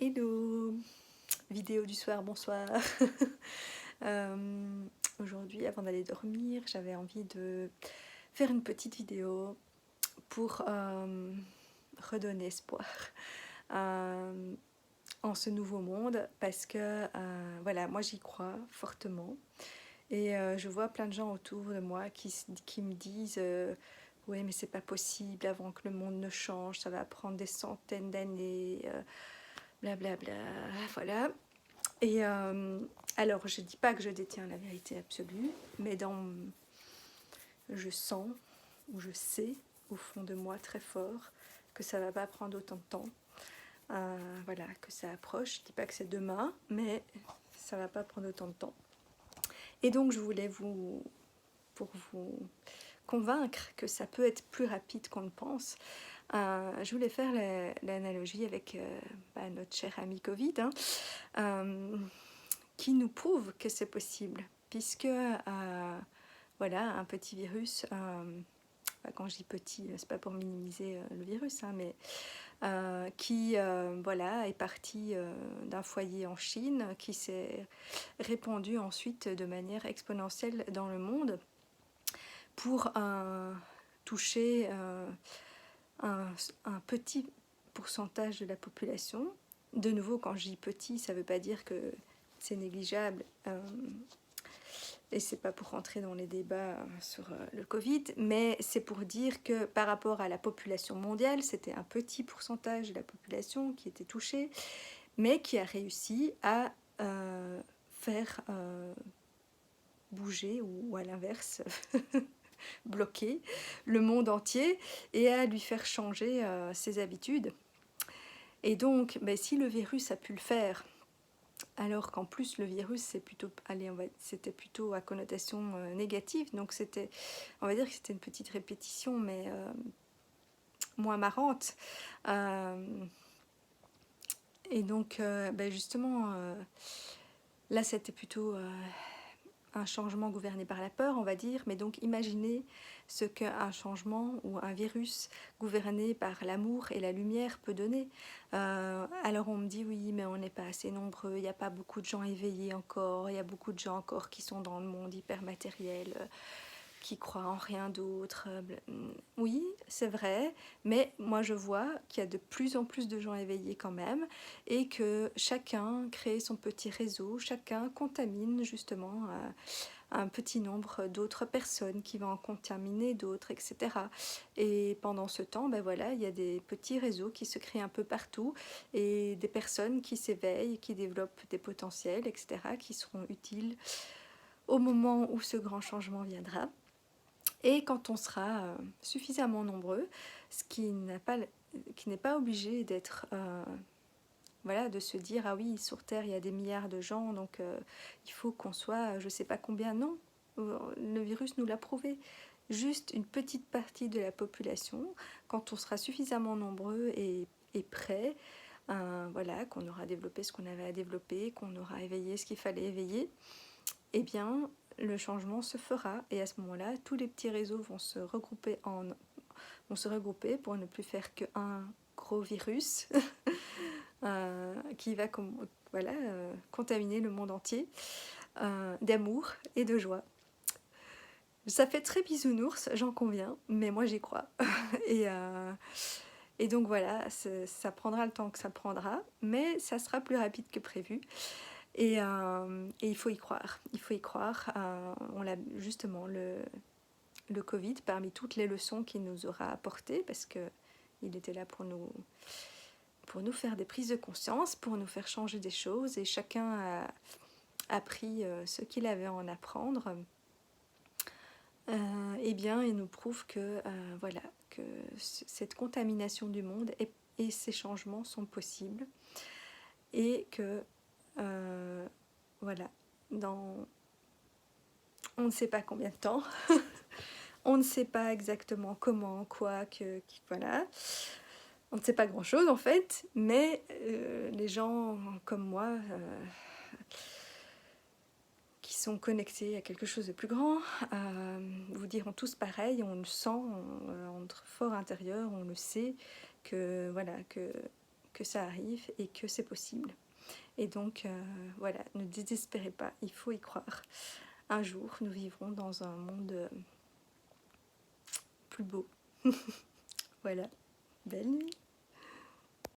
Hello, vidéo du soir, bonsoir. Aujourd'hui, avant d'aller dormir, j'avais envie de faire une petite vidéo pour redonner espoir en ce nouveau monde parce que voilà, moi j'y crois fortement et je vois plein de gens autour de moi qui me disent ouais, mais c'est pas possible avant que le monde ne change, ça va prendre des centaines d'années, blablabla, voilà. Et alors, je dis pas que je détiens la vérité absolue, mais je sens ou je sais au fond de moi très fort que ça va pas prendre autant de temps. Voilà, que ça approche. Je dis pas que c'est demain, mais ça va pas prendre autant de temps. Et donc, je voulais pour vous convaincre que ça peut être plus rapide qu'on ne pense, je voulais faire l'analogie avec notre cher ami Covid, qui nous prouve que c'est possible, puisque voilà, un petit virus, quand je dis petit, c'est pas pour minimiser le virus, mais qui voilà, est parti d'un foyer en Chine, qui s'est répandu ensuite de manière exponentielle dans le monde pour toucher un petit pourcentage de la population. De nouveau, quand je dis petit, ça ne veut pas dire que c'est négligeable, et c'est pas pour rentrer dans les débats sur le Covid, mais c'est pour dire que par rapport à la population mondiale, c'était un petit pourcentage de la population qui était touchée, mais qui a réussi à faire bouger, ou à l'inverse bloquer le monde entier, et à lui faire changer ses habitudes. Et donc, si le virus a pu le faire, alors qu'en plus le virus c'était plutôt à connotation négative, donc on va dire que c'était une petite répétition, mais moins marrante. Et donc justement, là c'était plutôt un changement gouverné par la peur, on va dire, mais donc imaginez ce qu'un changement ou un virus gouverné par l'amour et la lumière peut donner. Alors on me dit oui, mais on n'est pas assez nombreux, il n'y a pas beaucoup de gens éveillés encore, il y a beaucoup de gens encore qui sont dans le monde hyper matériel, qui croient en rien d'autre. Oui, c'est vrai, mais moi je vois qu'il y a de plus en plus de gens éveillés quand même, et que chacun crée son petit réseau, chacun contamine justement un petit nombre d'autres personnes qui vont en contaminer d'autres, etc. Et pendant ce temps, voilà, il y a des petits réseaux qui se créent un peu partout, et des personnes qui s'éveillent, qui développent des potentiels, etc., qui seront utiles au moment où ce grand changement viendra. Et quand on sera suffisamment nombreux, ce qui n'est pas obligé d'être voilà, de se dire ah oui, sur Terre il y a des milliards de gens, donc il faut qu'on soit je sais pas combien. Non, le virus nous l'a prouvé. Juste une petite partie de la population, quand on sera suffisamment nombreux et prêts, voilà, qu'on aura développé ce qu'on avait à développer, qu'on aura éveillé ce qu'il fallait éveiller, eh bien le changement se fera, et à ce moment-là tous les petits réseaux vont se regrouper pour ne plus faire qu'un gros virus qui va voilà, contaminer le monde entier d'amour et de joie. Ça fait très bisounours, j'en conviens, mais moi j'y crois. Et donc voilà, ça prendra le temps que ça prendra, mais ça sera plus rapide que prévu. Et il faut y croire. Il faut y croire. On l'a justement, le Covid, parmi toutes les leçons qu'il nous aura apportées, parce qu'il était là pour nous faire des prises de conscience, pour nous faire changer des choses, et chacun a appris ce qu'il avait à en apprendre. Eh bien, il nous prouve que voilà, que cette contamination du monde et ces changements sont possibles, et que voilà, on ne sait pas combien de temps, on ne sait pas exactement comment, quoi, voilà. On ne sait pas grand-chose en fait, mais les gens comme moi qui sont connectés à quelque chose de plus grand vous diront tous pareil, on le sent, en notre fort intérieur, on le sait, que voilà, que que ça arrive et que c'est possible. Et donc, voilà, ne désespérez pas, il faut y croire. Un jour, nous vivrons dans un monde plus beau. Voilà, belle nuit.